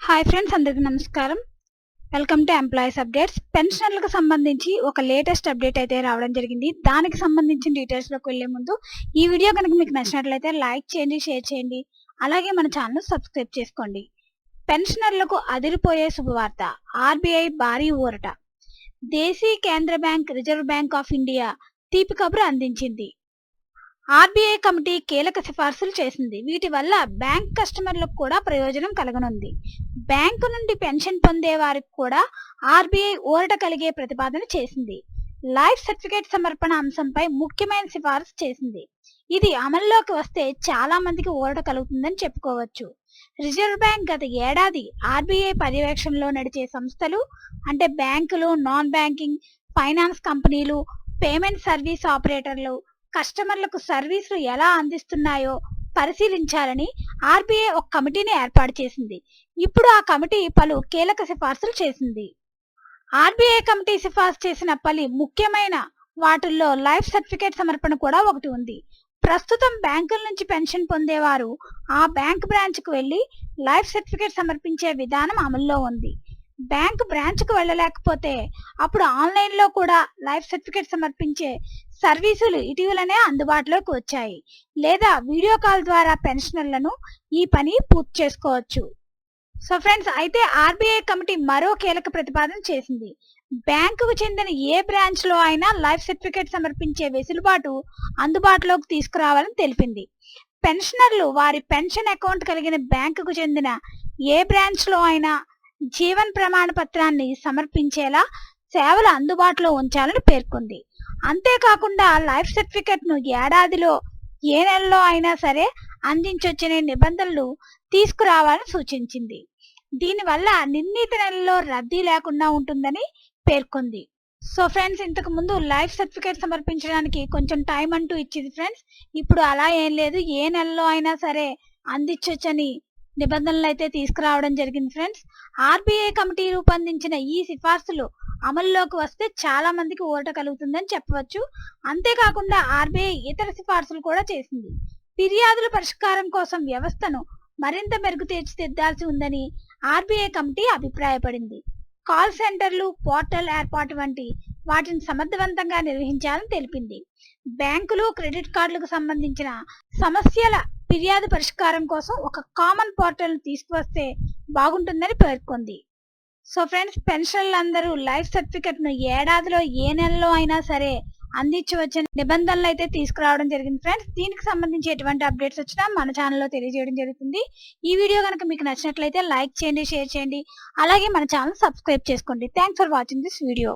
Hi friends, అందరికీ నమస్కారం. Welcome to employees updates. పెన్షనర్లకు సంబంధించి ఒక లేటెస్ట్ అప్డేట్ అయితే రావడం జరిగింది. దానికి సంబంధించిన డీటెయిల్స్లోకి వెళ్లే ముందు ఈ వీడియో కనుక మీకు నచ్చినట్లయితే లైక్ చేయండి, షేర్ చేయండి. అలాగే మన ఛానల్ సబ్స్క్రైబ్ చేసుకోండి. పెన్షనర్లకు అదిరిపోయే శుభవార్త. ఆర్బీఐ భారీ ఊరట. దేశీ కేంద్ర bank reserve bank of India తీపి కబురు అందించింది. ఆర్బీఐ కమిటీ కీలక సిఫార్సులు చేసింది. వీటి వల్ల బ్యాంక్ కస్టమర్లకు కూడా ప్రయోజనం కలగనుంది. బ్యాంకు నుండి పెన్షన్ పొందే వారికి కూడా ఆర్బీఐ ఊరట కలిగే ప్రతిపాదన చేసింది. లైఫ్ సర్టిఫికేట్ సమర్పణ అంశంపై ముఖ్యమైన సిఫారసు చేసింది. ఇది అమల్లోకి వస్తే చాలా మందికి ఊరట కలుగుతుందని చెప్పుకోవచ్చు. రిజర్వ్ బ్యాంక్ గత ఏడాది ఆర్బీఐ పర్యవేక్షణలో నడిచే సంస్థలు అంటే బ్యాంకులు, నాన్ బ్యాంకింగ్ ఫైనాన్స్ కంపెనీలు, పేమెంట్ సర్వీస్ ఆపరేటర్లు కస్టమర్లకు సర్వీసులు ఎలా అందిస్తున్నాయో పరిశీలించాలని ఆర్బీఐ ఒక కమిటీని ఏర్పాటు చేసింది. ఇప్పుడు ఆ కమిటీ పలు కీలక సిఫార్సులు చేసింది. ఆర్బీఐ కమిటీ సిఫార్సు చేసిన పలు ముఖ్యమైన వాటిల్లో లైఫ్ సర్టిఫికేట్ సమర్పణ కూడా ఒకటి ఉంది. ప్రస్తుతం బ్యాంకుల నుంచి పెన్షన్ పొందేవారు ఆ బ్యాంక్ బ్రాంచ్కు వెళ్లి లైఫ్ సర్టిఫికేట్ సమర్పించే విధానం అమల్లో ఉంది. బ్యాంక్ బ్రాంచ్కు వెళ్ళలేకపోతే అప్పుడు ఆన్లైన్లో కూడా లైఫ్ సర్టిఫికేట్ సమర్పించే సర్వీసులు ఇటీవలనే అందుబాటులోకి వచ్చాయి. లేదా వీడియో కాల్ ద్వారా పెన్షనర్లను ఈ పని పూర్తి చేసుకోవచ్చు. సో ఫ్రెండ్స్, అయితే ఆర్బీఐ కమిటీ మరో కీలక ప్రతిపాదన చేసింది. బ్యాంకుకు చెందిన ఏ బ్రాంచ్ లో అయినా లైఫ్ సర్టిఫికేట్ సమర్పించే వెసులుబాటు అందుబాటులోకి తీసుకురావాలని తెలిపింది. పెన్షనర్లు వారి పెన్షన్ అకౌంట్ కలిగిన బ్యాంకుకు చెందిన ఏ బ్రాంచ్ లో అయినా జీవన్ ప్రమాణ పత్రాన్ని సమర్పించేలా సేవలు అందుబాటులో ఉంచాలని పేర్కొంది. అంతేకాకుండా లైఫ్ సర్టిఫికెట్ ను ఏడాదిలో ఏ నెలలో అయినా సరే అందించొచ్చనే నిబంధనలు తీసుకురావాలని సూచించింది. దీనివల్ల నిర్ణీత నెలలో రద్దీ లేకుండా ఉంటుందని పేర్కొంది. సో ఫ్రెండ్స్, ఇంతకు ముందు లైఫ్ సర్టిఫికేట్ సమర్పించడానికి కొంచెం టైం అంటూ ఇచ్చింది ఫ్రెండ్స్. ఇప్పుడు అలా ఏం లేదు, ఏ నెలలో అయినా సరే అందించొచ్చని నిబంధనలు అయితే తీసుకురావడం జరిగింది ఫ్రెండ్స్. ఆర్బీఐ కమిటీ రూపొందించిన ఈ సిఫార్సులు అమల్లోకి వస్తే చాలా మందికి ఊరట కలుగుతుందని చెప్పవచ్చు. అంతేకాకుండా ఆర్బీఐ ఇతర సిఫార్సులు కూడా చేసింది. ఫిర్యాదుల పరిష్కారం కోసం వ్యవస్థను మరింత మెరుగు తీర్చిదిద్దాల్సి ఉందని ఆర్బీఐ కమిటీ అభిప్రాయపడింది. కాల్ సెంటర్లు, పోర్టల్ ఏర్పాటు వంటి వాటిని సమర్థవంతంగా నిర్వహించాలని తెలిపింది. బ్యాంకులు, క్రెడిట్ కార్డులకు సంబంధించిన సమస్యల ఫిర్యాదు పరిష్కారం కోసం ఒక కామన్ పోర్టల్ తీసుకువస్తే బాగుంటుందని పేర్కొంది. సో ఫ్రెండ్స్, పెన్షనర్లందరూ లైఫ్ సర్టిఫికెట్ ను ఏడాదిలో ఏ నెలలో అయినా సరే అందించవచ్చని నిబంధనలు అయితే తీసుకురావడం జరిగింది ఫ్రెండ్స్. దీనికి సంబంధించి ఎటువంటి అప్డేట్స్ వచ్చినా మన ఛానల్లో తెలియజేయడం జరుగుతుంది. ఈ వీడియో కనుక మీకు నచ్చినట్లయితే లైక్ చేయండి, షేర్ చేయండి. అలాగే మన ఛానల్ సబ్స్క్రైబ్ చేసుకోండి. Thanks for watching this video.